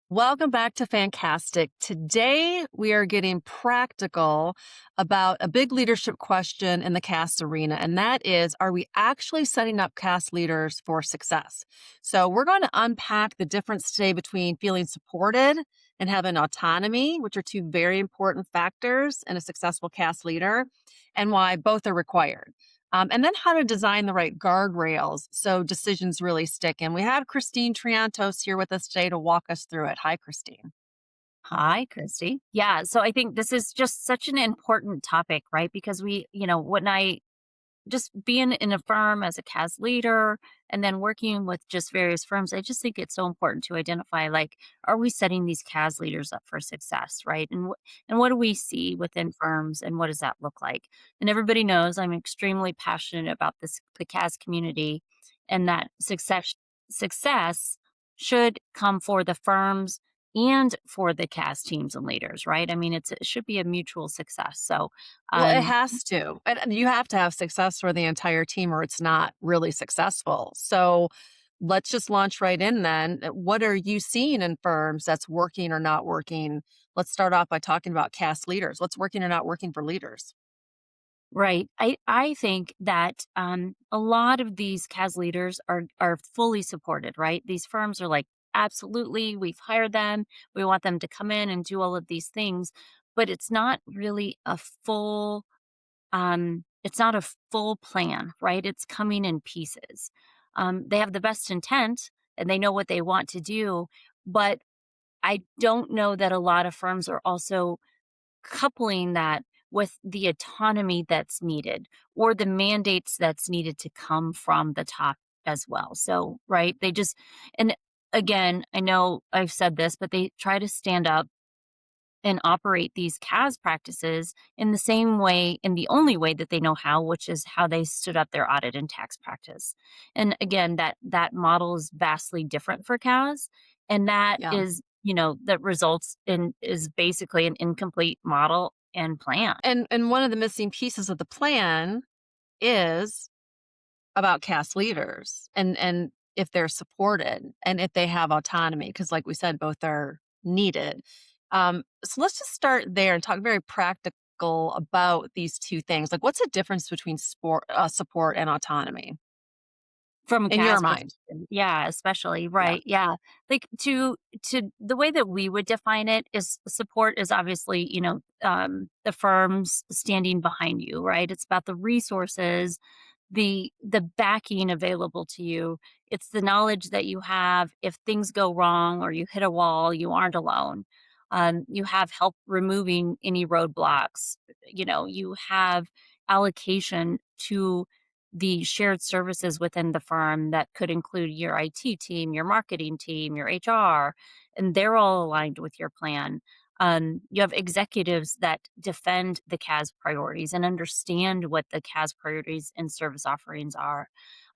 Welcome back to Fancastic. Today, we are getting practical about a big leadership question in the CAS arena, and that is, are we actually setting up CAS leaders for success? So we're going to unpack the difference today between feeling supported and having autonomy, which are two very important factors in a successful CAS leader, and why both are required. And then how to design the right guardrails so decisions really stick. And we have Triantos here with us today to walk us through it. Hi, Christine. Hi, Kristy. Yeah, so I think this is just such an important topic, right? Because when I just being in a firm as a CAS leader and then working with just various firms, I just think it's so important to identify like, are we setting these CAS leaders up for success, right? And what do we see within firms and what does that look like? And everybody knows I'm extremely passionate about the CAS community and that success should come for the firms and for the CAS teams and leaders, right? I mean, it should be a mutual success. So, Well, it um, has to. And you have to have success for the entire team or it's not really successful. So let's just launch right in then. What are you seeing in firms that's working or not working? Let's start off by talking about CAS leaders. What's working or not working for leaders? Right. I think that a lot of these CAS leaders are fully supported, right? These firms are like, absolutely, we've hired them. We want them to come in and do all of these things, but it's not a full plan, right? It's coming in pieces. They have the best intent and they know what they want to do, but I don't know that a lot of firms are also coupling that with the autonomy that's needed or the mandates that's needed to come from the top as well. So, right, and again, I know I've said this, but they try to stand up and operate these CAS practices in the same way, in the only way that they know how, which is how they stood up their audit and tax practice. And again, that model is vastly different for CAS, and Yeah. that results in is basically an incomplete model and plan. And one of the missing pieces of the plan is about CAS leaders and if they're supported and if they have autonomy, because like we said, both are needed. So let's just start there and talk very practical about these two things. Like, what's the difference between support and autonomy From a in your CAS mind? perspective, yeah, especially, Yeah. right, yeah. Like, to the way that we would define it is support is obviously, the firms standing behind you, right? It's about the resources, the backing available to you. It's the knowledge that you have if things go wrong or you hit a wall, you aren't alone. You have help removing any roadblocks. You have allocation to the shared services within the firm that could include your IT team, your marketing team, your HR, and they're all aligned with your plan. You have executives that defend the CAS priorities and understand what the CAS priorities and service offerings are.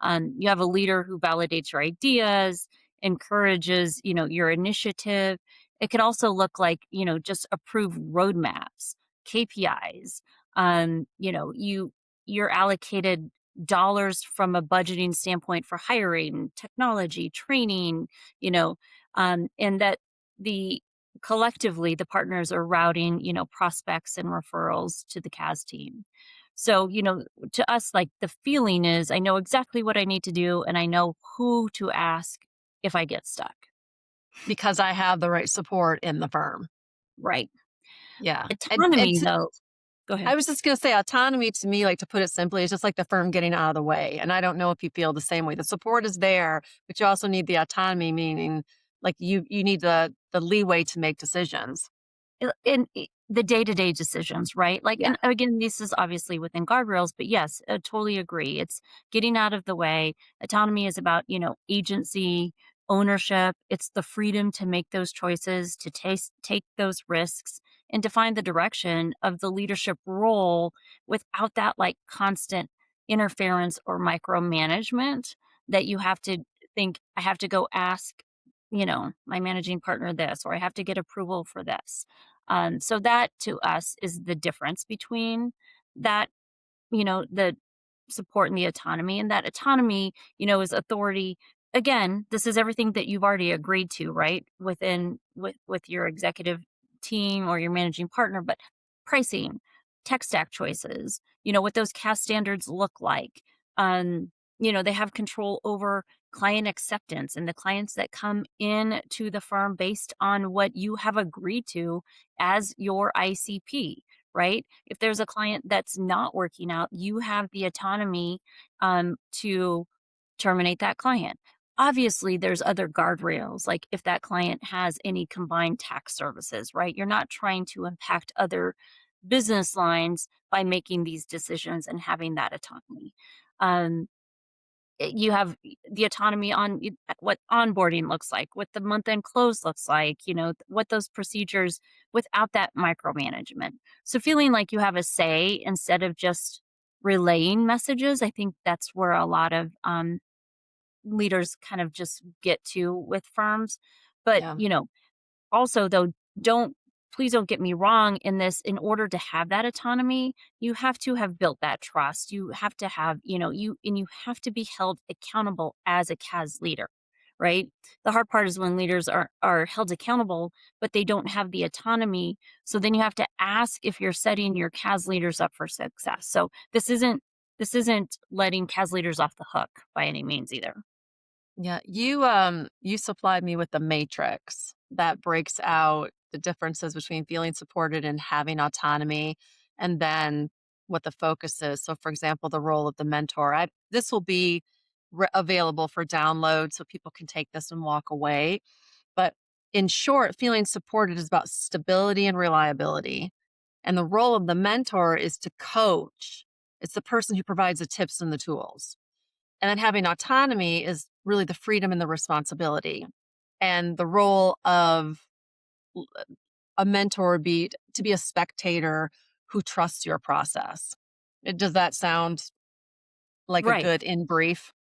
You have a leader who validates your ideas, encourages, your initiative. It can also look like, just approved roadmaps, KPIs. You're allocated dollars from a budgeting standpoint for hiring, technology, training, and that the collectively the partners are routing, prospects and referrals to the CAS team. So, to us, like the feeling is I know exactly what I need to do and I know who to ask if I get stuck. Because I have the right support in the firm. Right. Yeah. And Autonomy, though. Go ahead. I was just going to say autonomy to me, like to put it simply, is just like the firm getting out of the way. And I don't know if you feel the same way. The support is there, but you also need the autonomy, meaning like you need the leeway to make decisions. The day-to-day decisions, right? Like, Yeah. and again, this is obviously within guardrails, but yes, I totally agree. It's getting out of the way. Autonomy is about, agency, ownership. It's the freedom to make those choices, to take those risks, and define the direction of the leadership role without that like constant interference or micromanagement that you have to think, I have to go ask, my managing partner this, or I have to get approval for this. So that to us is the difference between that, the support and the autonomy. And that autonomy, is authority again, this is everything that you've already agreed to, right? With your executive team or your managing partner, but pricing, tech stack choices, what those CAS standards look like. They have control over client acceptance and the clients that come in to the firm based on what you have agreed to as your ICP, right? If there's a client that's not working out, you have the autonomy to terminate that client. Obviously, there's other guardrails, like if that client has any combined tax services, right? You're not trying to impact other business lines by making these decisions and having that autonomy. Um, you have the autonomy on what onboarding looks like, what the month end close looks like, what those procedures without that micromanagement. So feeling like you have a say instead of just relaying messages, I think that's where a lot of leaders kind of just get to with firms. But, Yeah. also though, don't please don't get me wrong in this. In order to have that autonomy, you have to have built that trust. You have to have, you have to be held accountable as a CAS leader, right? The hard part is when leaders are held accountable, but they don't have the autonomy. So then you have to ask if you're setting your CAS leaders up for success. So this isn't letting CAS leaders off the hook by any means either. Yeah, you supplied me with the matrix that breaks out the differences between feeling supported and having autonomy, and then what the focus is. So, for example, the role of the mentor. This will be available for download so people can take this and walk away. But in short, feeling supported is about stability and reliability. And the role of the mentor is to coach. It's the person who provides the tips and the tools. And then having autonomy is really the freedom and the responsibility. And the role of l- a mentor would be to be a spectator who trusts your process. Does that sound like a Right. good in brief?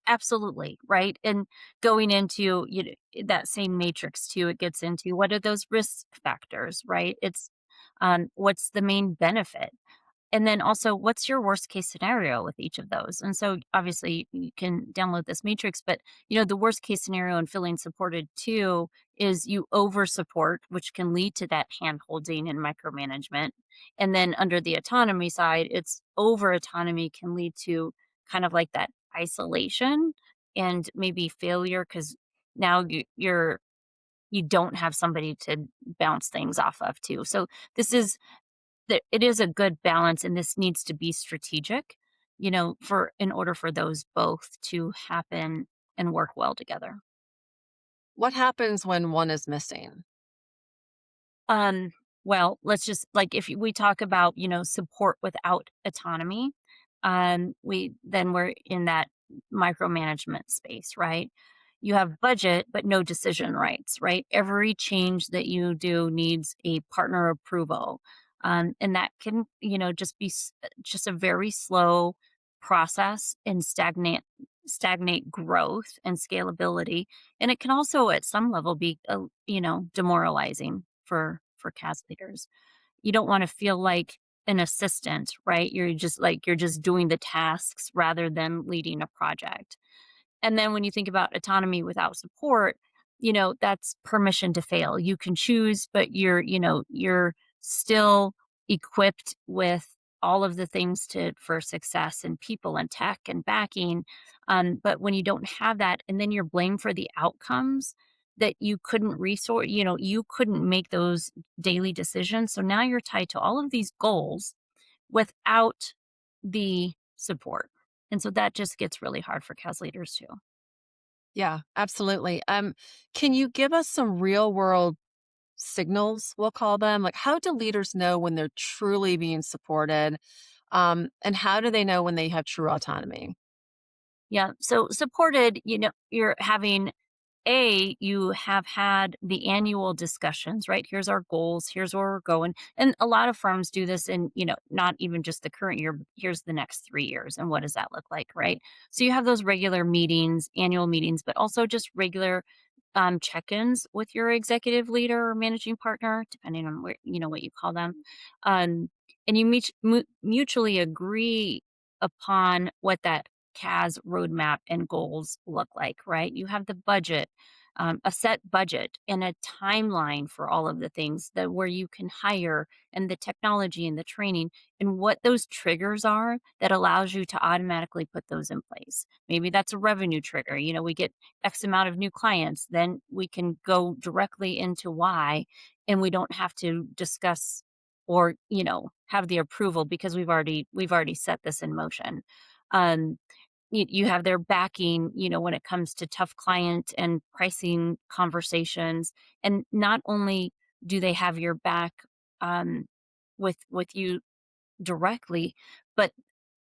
Absolutely, right? And going into, that same matrix too, it gets into what are those risk factors, right? It's what's the main benefit? And then also, what's your worst case scenario with each of those? And so, obviously, you can download this matrix, but the worst case scenario and feeling supported too is you over support, which can lead to that hand holding and micromanagement. And then under the autonomy side, it's over autonomy can lead to kind of like that isolation and maybe failure because now you don't have somebody to bounce things off of too. So it is a good balance, and this needs to be strategic, for in order for those both to happen and work well together. What happens when one is missing? Um, well, let's just like if we talk about, support without autonomy, we're in that micromanagement space, right? You have budget, but no decision rights, right? Every change that you do needs a partner approval. And that can, just be just a very slow process and stagnate growth and scalability, and it can also at some level be demoralizing for CAS leaders. You don't want to feel like an assistant, right? You're just doing the tasks rather than leading a project. And then when you think about autonomy without support, that's permission to fail. You can choose, but you're still equipped with all of the things to for success and people and tech and backing. But when you don't have that, and then you're blamed for the outcomes that you couldn't resource, you couldn't make those daily decisions. So now you're tied to all of these goals without the support. And so that just gets really hard for CAS leaders too. Yeah, absolutely. Can you give us some real world signals, we'll call them? Like, how do leaders know when they're truly being supported? And how do they know when they have true autonomy? Yeah. So supported, you're having you have had the annual discussions, right? Here's our goals, here's where we're going. And a lot of firms do this in, not even just the current year, but here's the next 3 years. And what does that look like, right? So you have those regular meetings, annual meetings, but also just regular check-ins with your executive leader or managing partner, depending on where, what you call them. Um, and you mutually agree upon what that CAS roadmap and goals look like, right? You have the budget, a set budget and a timeline for all of the things that where you can hire and the technology and the training and what those triggers are that allows you to automatically put those in place. Maybe that's a revenue trigger. We get X amount of new clients, then we can go directly into why, and we don't have to discuss or have the approval because we've already set this in motion. um you have their backing, when it comes to tough client and pricing conversations. And not only do they have your back, um, with you directly, but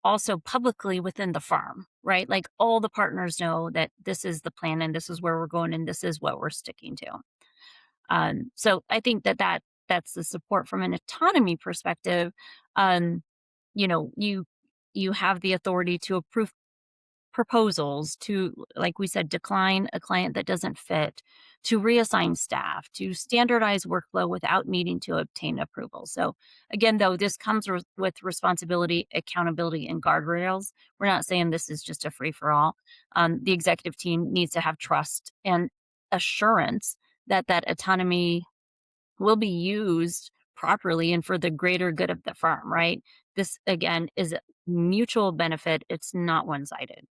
also publicly within the firm, right? Like all the partners know that this is the plan and this is where we're going and this is what we're sticking to. So I think that's the support from an autonomy perspective. Um, you have the authority to approve proposals, to, like we said, decline a client that doesn't fit, to reassign staff, to standardize workflow without needing to obtain approval. So again, though, this comes with responsibility, accountability, and guardrails. We're not saying this is just a free for all. The executive team needs to have trust and assurance that that autonomy will be used properly and for the greater good of the firm, right? This again is a mutual benefit. It's not one-sided.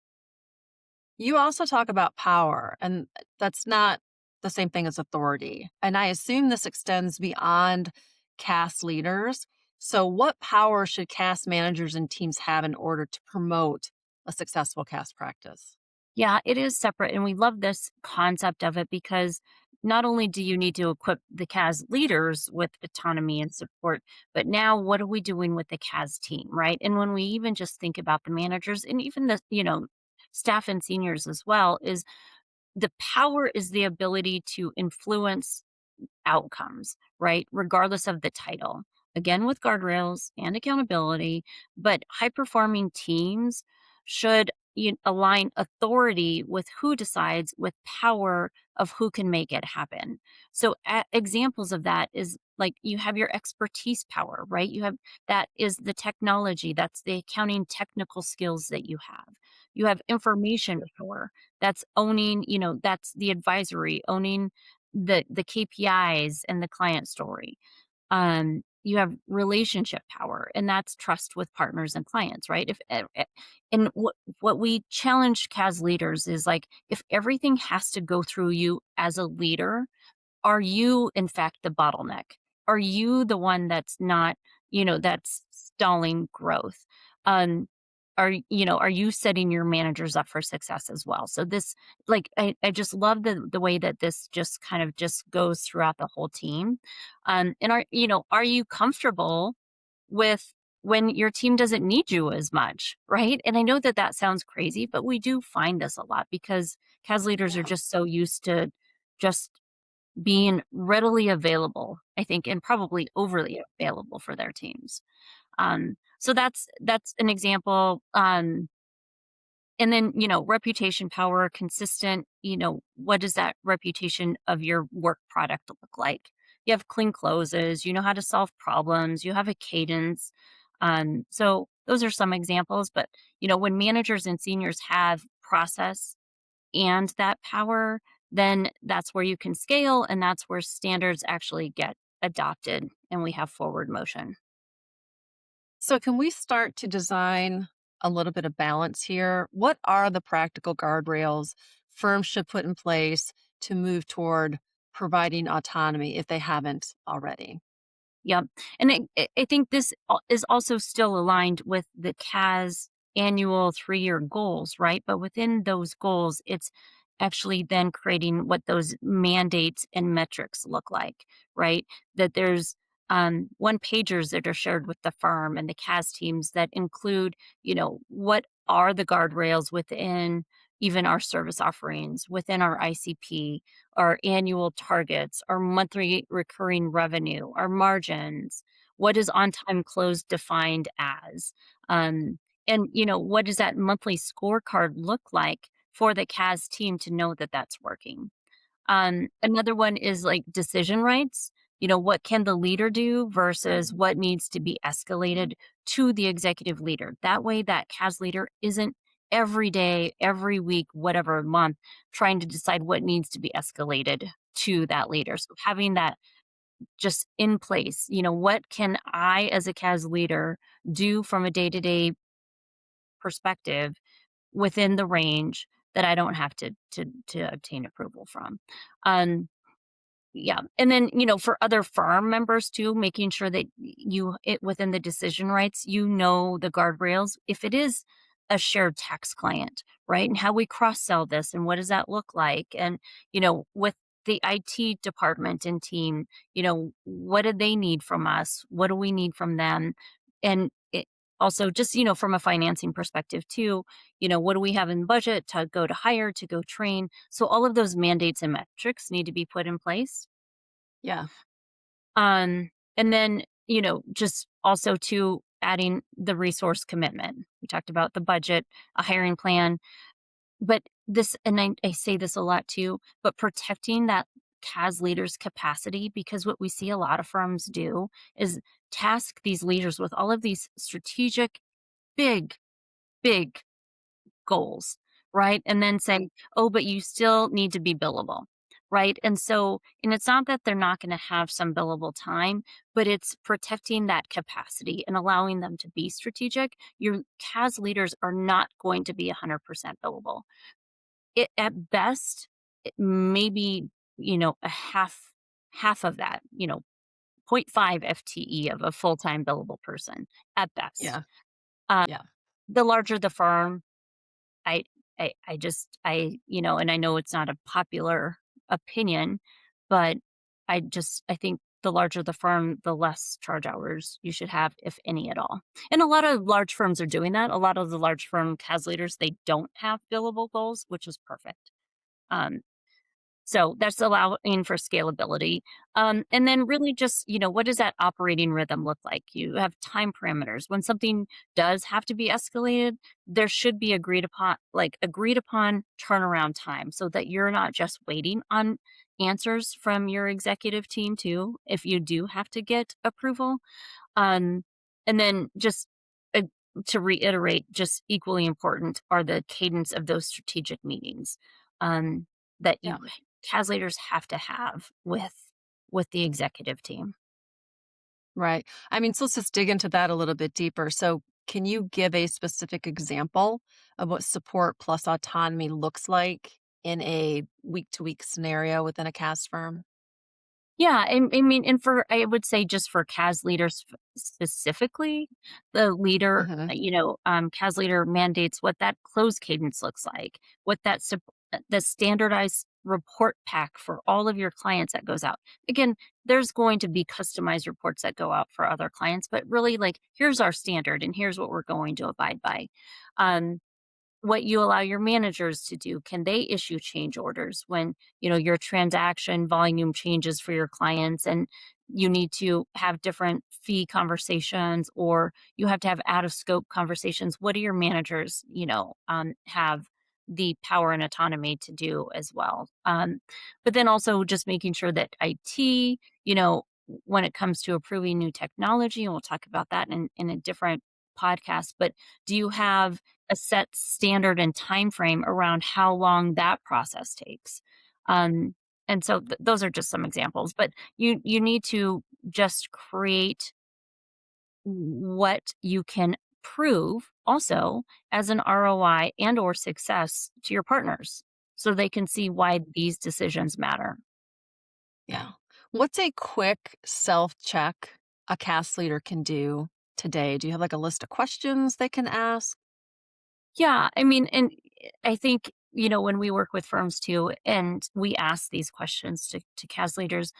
You also talk about power, and that's not the same thing as authority. And I assume this extends beyond CAS leaders. So, what power should CAS managers and teams have in order to promote a successful CAS practice? Yeah, it is separate. And we love this concept of it because not only do you need to equip the CAS leaders with autonomy and support, but now what are we doing with the CAS team, right? And when we even just think about the managers and even the, staff and seniors as well, is the power is the ability to influence outcomes, right? Regardless of the title. Again, with guardrails and accountability, but high performing teams should align authority with who decides with power of who can make it happen. So, examples of that is like you have your expertise power, right? You have that is the technology, that's the accounting technical skills that you have. You have information power, that's owning, that's the advisory, owning the KPIs and the client story. You have relationship power, and that's trust with partners and clients, right? And what we challenge CAS leaders is like, if everything has to go through you as a leader, are you in fact the bottleneck? Are you the one that's not, that's stalling growth? Um, are you setting your managers up for success as well? So this, like, I just love the way that this just kind of just goes throughout the whole team. And are you comfortable with when your team doesn't need you as much, right? And I know that that sounds crazy, but we do find this a lot because CAS leaders are just so used to just being readily available, I think, and probably overly available for their teams. So that's an example. And then, reputation power, consistent, what does that reputation of your work product look like? You have clean closes, you know how to solve problems, you have a cadence. So those are some examples, but when managers and seniors have process and that power, then that's where you can scale and that's where standards actually get adopted and we have forward motion. So, can we start to design a little bit of balance here? What are the practical guardrails firms should put in place to move toward providing autonomy if they haven't already? Yep. And I think this is also still aligned with the CAS annual 3-year goals, right? But within those goals, it's actually then creating what those mandates and metrics look like, right? That there's one pagers that are shared with the firm and the CAS teams that include, what are the guardrails within even our service offerings, within our ICP, our annual targets, our monthly recurring revenue, our margins, what is on time close defined as? Um, and, what does that monthly scorecard look like for the CAS team to know that that's working? Another one is like decision rights. What can the leader do versus what needs to be escalated to the executive leader? That way, that CAS leader isn't every day, every week, whatever month, trying to decide what needs to be escalated to that leader. So having that just in place, what can I as a CAS leader do from a day to day perspective within the range that I don't have to obtain approval from. Um, yeah, and then, for other firm members too, making sure that within the decision rights, the guardrails. If it is a shared tax client, right? And how we cross sell this and what does that look like? And, with the IT department and team, what do they need from us? What do we need from them? And also just, from a financing perspective too, what do we have in budget to go to hire, to go train? So all of those mandates and metrics need to be put in place. Yeah. And then, just also to adding the resource commitment. We talked about the budget, a hiring plan, but and I say this a lot too, but protecting that CAS leaders' capacity, because what we see a lot of firms do is task these leaders with all of these strategic, big, big goals, right? And then say, "Oh, but you still need to be billable." Right? And it's not that they're not going to have some billable time, but it's protecting that capacity and allowing them to be strategic. Your CAS leaders are not going to be 100% billable. It at best, it maybe, a half of that, zero point 0.5 FTE of a full-time billable person at best. Yeah. Uh, Yeah. the larger the firm, I and I know it's not a popular opinion, but I think the larger the firm, the less charge hours you should have, if any at all. And a lot of large firms are doing that. A lot of the large firm CAS leaders, they don't have billable goals, which is perfect. Um, so that's allowing for scalability. And then really just, what does that operating rhythm look like? You have time parameters. When something does have to be escalated, there should be agreed upon turnaround time so that you're not just waiting on answers from your executive team too, if you do have to get approval. Um, and then just uh, to reiterate, just equally important are the cadence of those strategic meetings that Yeah. you CAS leaders have to have with the executive team. Right. I mean, so let's just dig into that a little bit deeper. So, can you give a specific example of what support plus autonomy looks like in a week to week scenario within a cast firm? Yeah, I mean, and I would say just for CAS leaders specifically, the leader, Hmm. CAS leader mandates what that close cadence looks like, what the standardized report pack for all of your clients that goes out. Again, there's going to be customized reports that go out for other clients, but really, like, here's our standard and here's what we're going to abide by. Um, what you allow your managers to do. Can they issue change orders when, your transaction volume changes for your clients and you need to have different fee conversations, or you have to have out of scope conversations? What do your managers, have the power and autonomy to do as well? But then also just making sure that IT, when it comes to approving new technology, and we'll talk about that in a different podcast, but do you have a set standard and time frame around how long that process takes? Um, and so those are just some examples, but you need to just create what you can prove also as an ROI and or success to your partners so they can see why these decisions matter. Yeah. What's a quick self check a cast leader can do today? Do you have like a list of questions they can ask? Yeah, I mean, and I think, when we work with firms too, and we ask these questions to CAS leaders,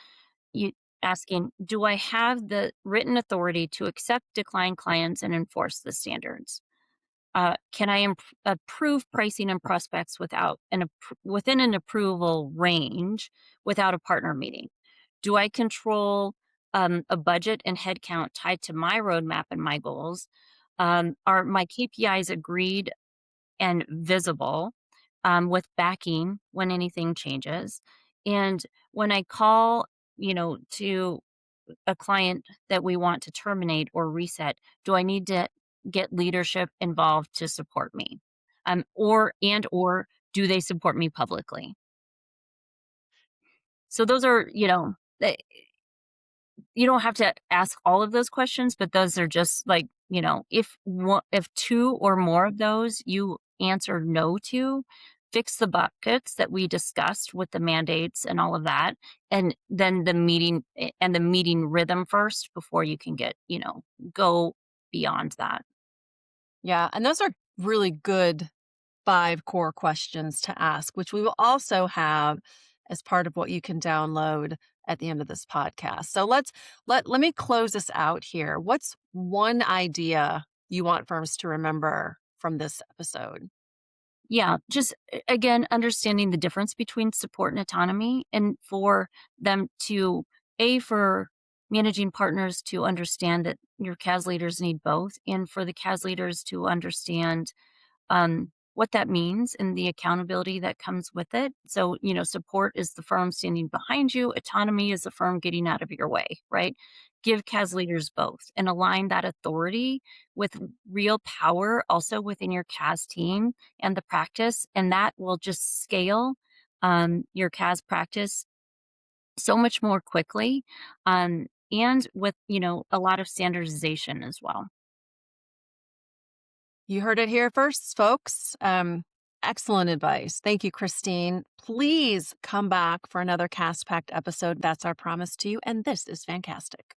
you asking, do I have the written authority to accept decline clients and enforce the standards? Can I approve pricing and prospects within an approval range without a partner meeting? Do I control a budget and headcount tied to my roadmap and my goals? Are my KPIs agreed and visible, with backing when anything changes? And when I call, to a client that we want to terminate or reset, do I need to get leadership involved to support me? or do they support me publicly? So those are, you don't have to ask all of those questions, but those are just like, if two or more of those you answer no to, fix the buckets that we discussed with the mandates and all of that. And then the meeting rhythm first before you can go beyond that. Yeah. And those are really good 5 core questions to ask, which we will also have as part of what you can download at the end of this podcast. So let me close this out here. What's one idea you want firms to remember from this episode? Yeah, just again, understanding the difference between support and autonomy, and for them to, for managing partners to understand that your CAS leaders need both, and for the CAS leaders to understand what that means and the accountability that comes with it. So, support is the firm standing behind you, autonomy is the firm getting out of your way, right? Give CAS leaders both and align that authority with real power also within your CAS team and the practice. And that will just scale your CAS practice so much more quickly, and with, a lot of standardization as well. You heard it here first, folks. Excellent advice. Thank you, Christine. Please come back for another Cast Packed episode. That's our promise to you. And this is Fancastic.